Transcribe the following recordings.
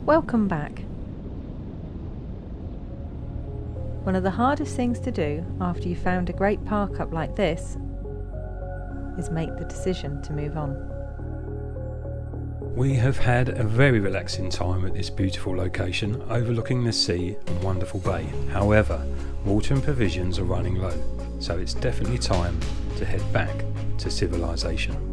Welcome back. One of the hardest things to do after you've found a great park up like this is make the decision to move on. We have had a very relaxing time at this beautiful location overlooking the sea and wonderful bay. However, water and provisions are running low, so it's definitely time to head back to civilization.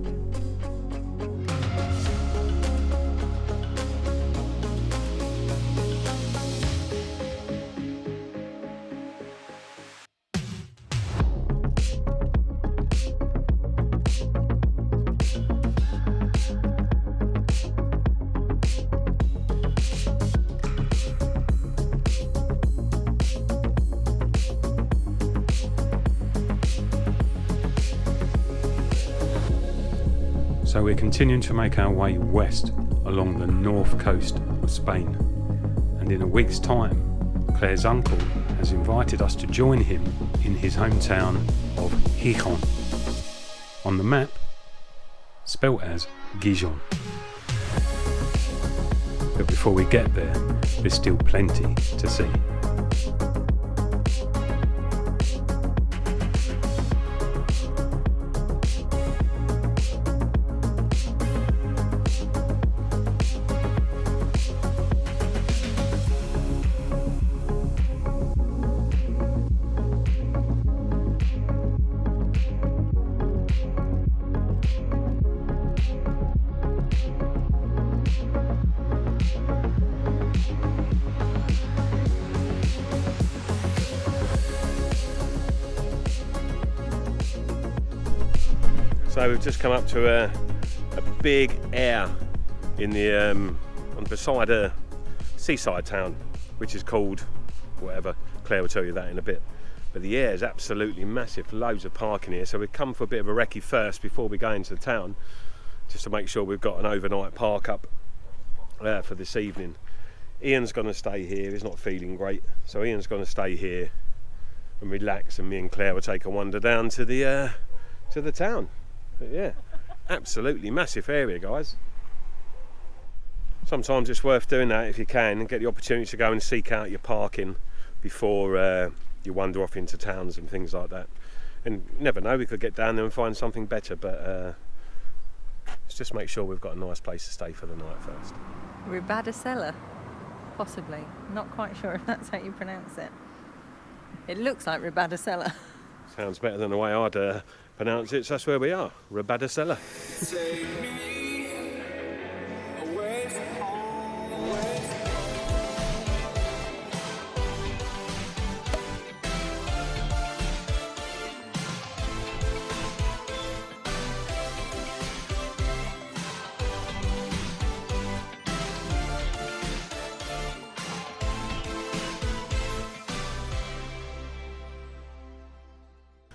So we're continuing to make our way west along the north coast of Spain, and in a week's time Claire's uncle has invited us to join him in his hometown of Gijón, on the map spelt as Gijón. But before we get there, there's still plenty to see. So we've just come up to a big air in the on beside a seaside town, which is called whatever. Claire will tell you that in a bit. But the air is absolutely massive, loads of parking here. So we've come for a bit of a recce first before we go into the town, just to make sure we've got an overnight park up for this evening. Ian's going to stay here. He's not feeling great, so Ian's going to stay here and relax, and me and Claire will take a wander down to the town. But yeah, absolutely massive area, guys. Sometimes it's worth doing that if you can and get the opportunity to go and seek out your parking before you wander off into towns and things like that. And you never know, we could get down there and find something better, but let's just make sure we've got a nice place to stay for the night first. Ribadesella, possibly. Not quite sure if that's how you pronounce it. It looks like Ribadesella. Sounds better than the way I'd pronounce it, so that's where we are, Ribadesella.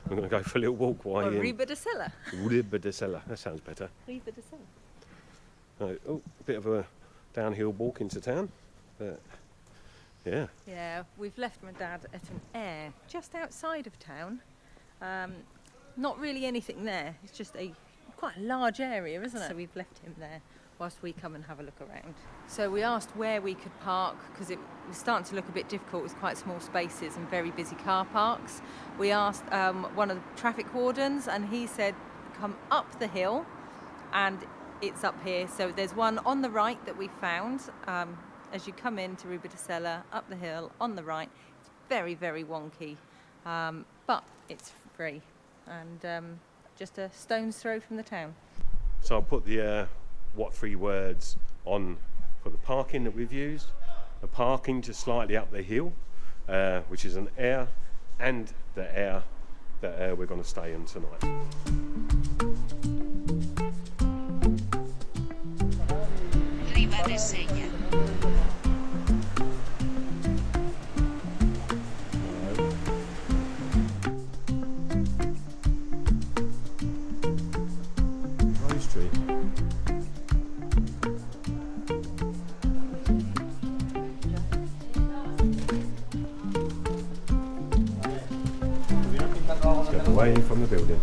We're going to go for a little walk while Ribadesella. Ribadesella, that sounds better. Ribadesella. Oh, a bit of a downhill walk into town, but yeah. Yeah, we've left my dad at an air just outside of town. Not really anything there. It's just quite a large area, isn't it? So we've left him there whilst we come and have a look around. So we asked where we could park because it was starting to look a bit difficult with quite small spaces and very busy car parks. We asked one of the traffic wardens and he said come up the hill and it's up here. So there's one on the right that we found as you come into Ribadesella, up the hill on the right. It's very, very wonky, but it's free and just a stone's throw from the town. So I'll put the what 3 words on for the parking that we've used. The parking just slightly up the hill, which is an air, and the air that we're going to stay in tonight. Ribadesella. Rose tree. Let's get away from the building.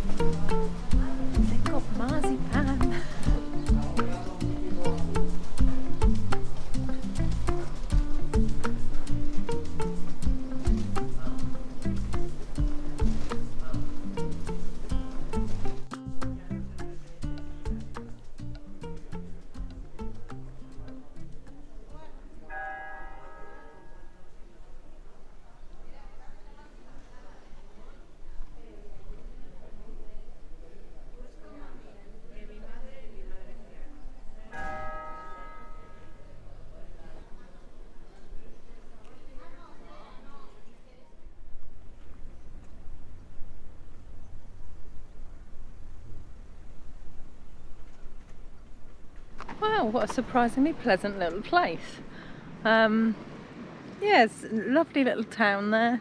They've got marzipan. Wow, what a surprisingly pleasant little place. Yeah, it's a lovely little town there.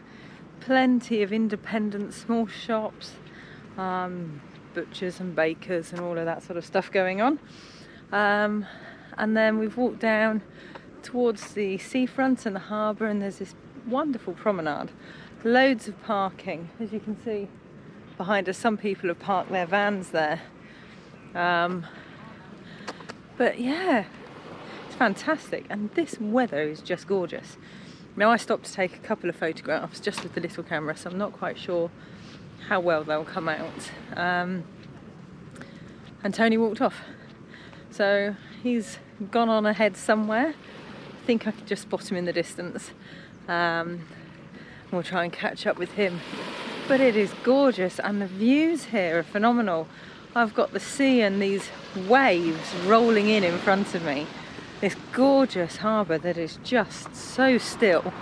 Plenty of independent small shops, butchers and bakers and all of that sort of stuff going on. And then we've walked down towards the seafront and the harbour, and there's this wonderful promenade. Loads of parking, as you can see behind us. Some people have parked their vans there. But yeah, it's fantastic, and this weather is just gorgeous. Now, I stopped to take a couple of photographs just with the little camera, so I'm not quite sure how well they'll come out. And Tony walked off, so he's gone on ahead somewhere. I think I could just spot him in the distance. We'll try and catch up with him. But it is gorgeous, and the views here are phenomenal. I've got the sea and these waves rolling in front of me. This gorgeous harbour that is just so still.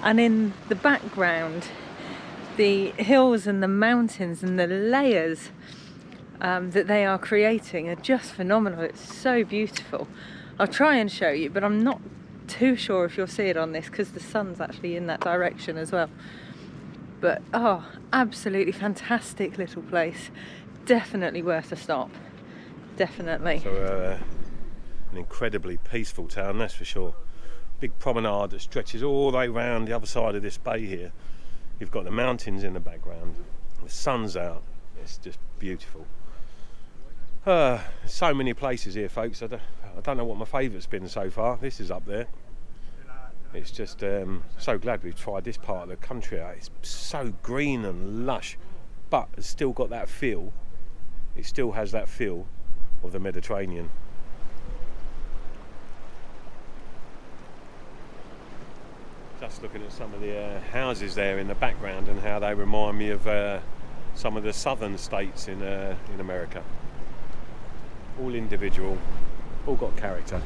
And in the background, the hills and the mountains and the layers that they are creating are just phenomenal. It's so beautiful. I'll try and show you, but I'm not too sure if you'll see it on this because the sun's actually in that direction as well. But oh, absolutely fantastic little place. Definitely worth a stop. Definitely. So an incredibly peaceful town, that's for sure. Big promenade that stretches all the way around the other side of this bay here. You've got the mountains in the background. The sun's out. It's just beautiful. So many places here, folks. I don't know what my favourite's been so far. This is up there. It's just so glad we've tried this part of the country out. It's so green and lush, but it's still got that feel. It still has that feel of the Mediterranean. Just looking at some of the houses there in the background and how they remind me of some of the southern states in America. All individual, all got character.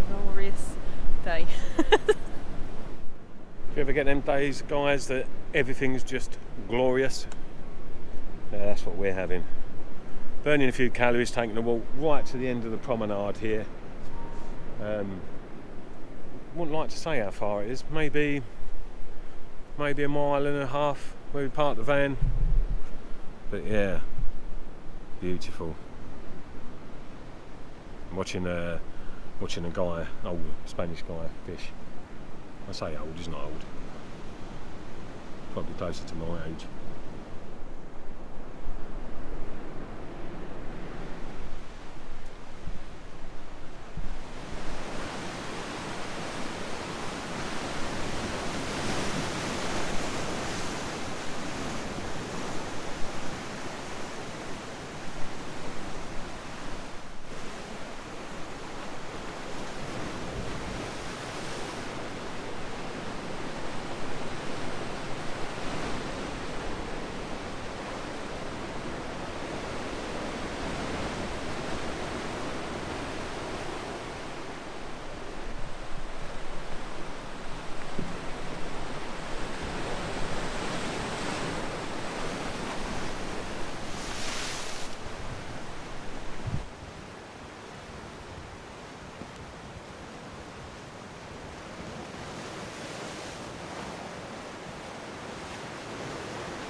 Glorious day. Do you ever get them days, guys, that everything's just glorious? Yeah, that's what we're having. Burning a few calories, taking a walk right to the end of the promenade here. Wouldn't like to say how far it is. Maybe a mile and a half where we parked the van. But yeah, beautiful. Watching a guy, old Spanish guy, fish. I say old, he's not old. Probably closer to my age.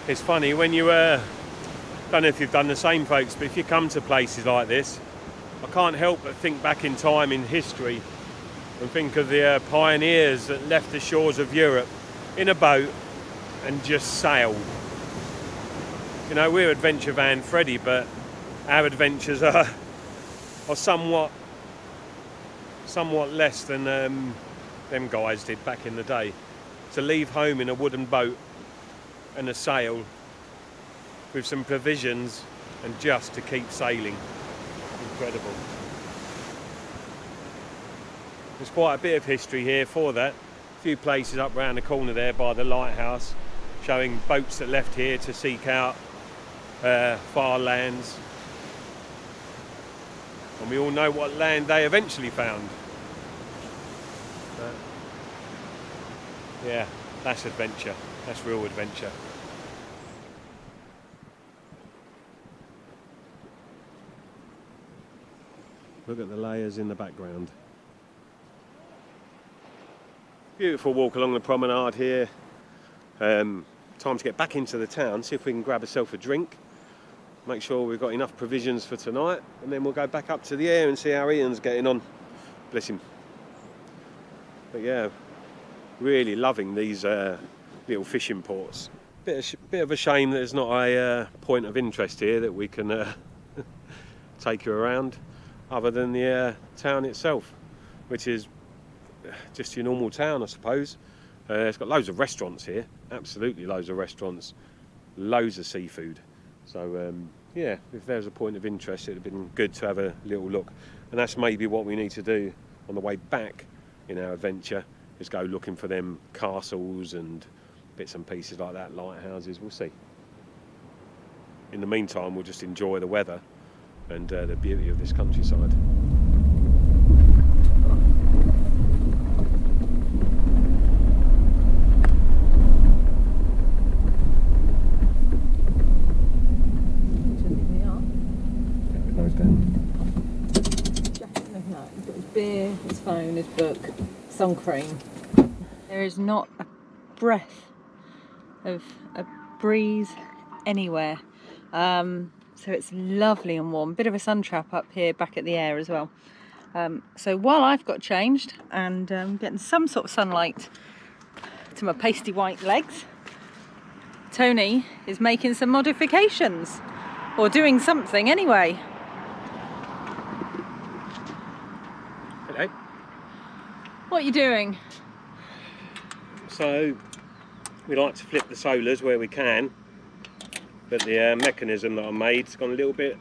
It's funny when you, don't know if you've done the same, folks, but if you come to places like this, I can't help but think back in time in history and think of the pioneers that left the shores of Europe in a boat and just sailed. You know, we're Adventure Van Freddy, but our adventures are somewhat less than them guys did back in the day. To leave home in a wooden boat and a sail with some provisions and just to keep sailing. Incredible. There's quite a bit of history here for that. few places up round the corner there by the lighthouse, showing boats that left here to seek out far lands. And we all know what land they eventually found. But, yeah, that's adventure. That's real adventure. Look at the layers in the background. Beautiful walk along the promenade here. Time to get back into the town, see if we can grab ourselves a drink. Make sure we've got enough provisions for tonight, and then we'll go back up to the air and see how Ian's getting on. Bless him. But yeah, really loving these little fishing ports. Bit of a shame that there's not a point of interest here that we can take you around, other than the town itself, which is just your normal town, I suppose. It's got loads of restaurants here, absolutely loads of restaurants, loads of seafood. So yeah, if there's a point of interest, it'd have been good to have a little look. And that's maybe what we need to do on the way back in our adventure, is go looking for them castles and bits and pieces like that, lighthouses. We'll see. In the meantime, we'll just enjoy the weather and the beauty of this countryside. Beer, his phone, his book, sun cream. There is not a breath of a breeze anywhere. So it's lovely and warm. Bit of a sun trap up here back at the air as well. So while I've got changed and getting some sort of sunlight to my pasty white legs, Tony is making some modifications, or doing something anyway. Hello. What are you doing? So we like to flip the solars where we can, but the mechanism that I made's gone a little bit,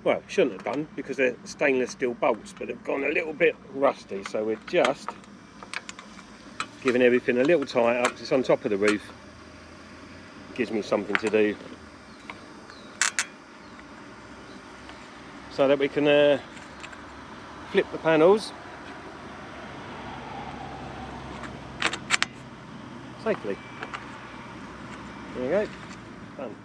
well, shouldn't have done, because they're stainless steel bolts, but they've gone a little bit rusty, so we're just giving everything a little tight up. It's on top of the roof, gives me something to do, so that we can flip the panels safely. There you go, done.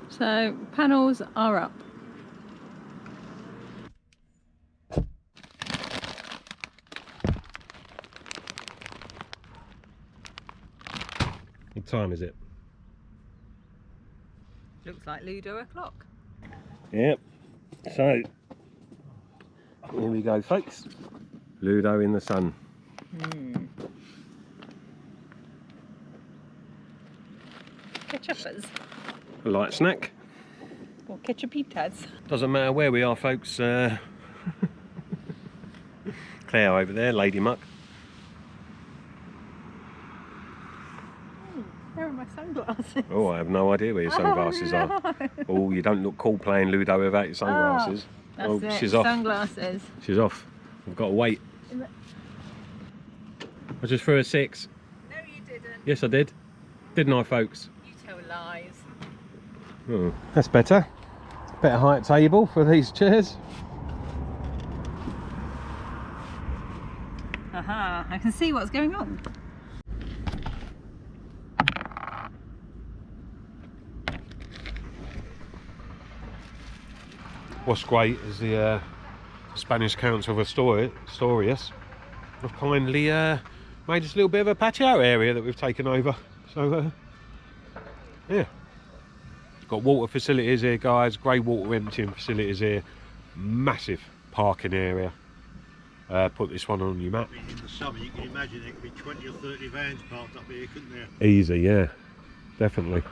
So panels are up. What time is it? Looks like Ludo o'clock. Yep. So here we go, folks. Ludo in the sun. Ketchuppers. A light snack. Or ketchupitas. Doesn't matter where we are, folks. Claire over there, Lady Muck. Where are my sunglasses? Oh, I have no idea where your sunglasses are. Oh, you don't look cool playing Ludo without your sunglasses. That's it. She's off. Sunglasses. She's off. I've got to wait. I just threw a 6. No, you didn't. Yes, I did. Didn't I, folks? You tell lies. Oh, that's better. Better height table for these chairs. Aha, I can see what's going on. What's great is the Spanish Council of Asturias have kindly made us a little bit of a patio area that we've taken over. So, yeah. Got water facilities here, guys. Grey water emptying facilities here. Massive parking area. Put this one on you, Matt. In the summer, you can imagine there could be 20 or 30 vans parked up here, couldn't there? Easy, yeah. Definitely.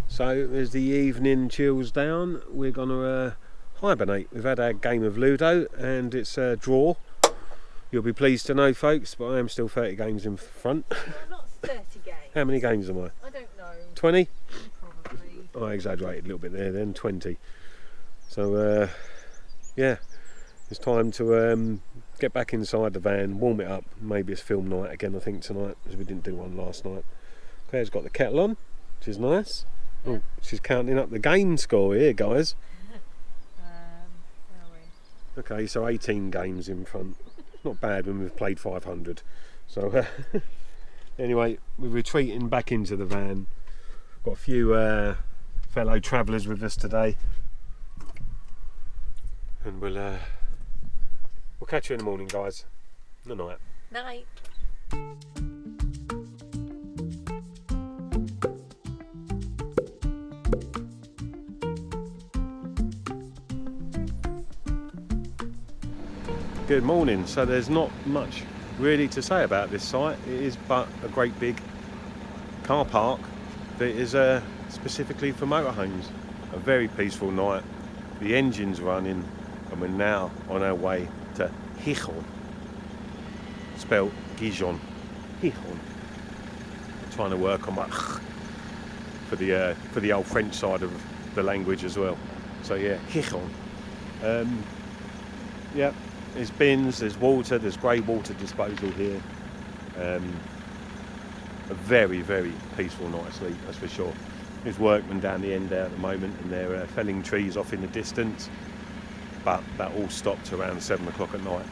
So as the evening chills down, we're going to hibernate. We've had our game of Ludo and it's a draw. You'll be pleased to know, folks, but I am still 30 games in front. No, not 30 games. How many games am I? I don't know. 20? Probably. I exaggerated a little bit there then, 20. So yeah, it's time to get back inside the van, warm it up. Maybe it's film night again, I think, tonight, as we didn't do one last night. Claire's got the kettle on, which is nice. Yeah. Oh, she's counting up the game score here, guys. Where are we? Okay, so 18 games in front. Not bad when we've played 500. So anyway, we're retreating back into the van. Got a few fellow travellers with us today, and we'll catch you in the morning, guys. Good night. Night. Good morning. So there's not much really to say about this site. It is but a great big car park that is specifically for motorhomes. A very peaceful night. The engine's running, and we're now on our way to Gijón. Spelled Gijón. Gijón. Trying to work on my for the old French side of the language as well. So yeah, Gijón. Yeah. There's bins, there's water, there's grey water disposal here. A very, very peaceful night of sleep, that's for sure. There's workmen down the end there at the moment, and they're felling trees off in the distance. But that all stopped around 7 o'clock at night.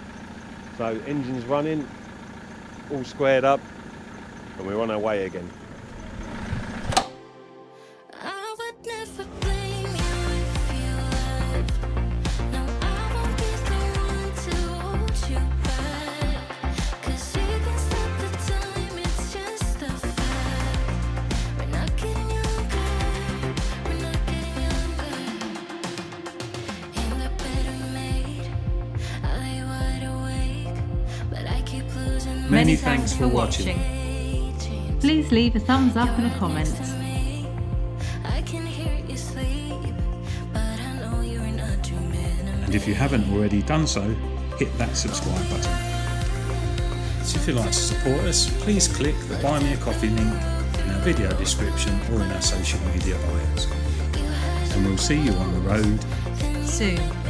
So engine's running, all squared up, and we're on our way again. Many thanks for watching. Please leave a thumbs up and a comment. And if you haven't already done so, hit that subscribe button. So if you'd like to support us, please click the Buy Me a Coffee link in our video description or in our social media bios. And we'll see you on the road Soon.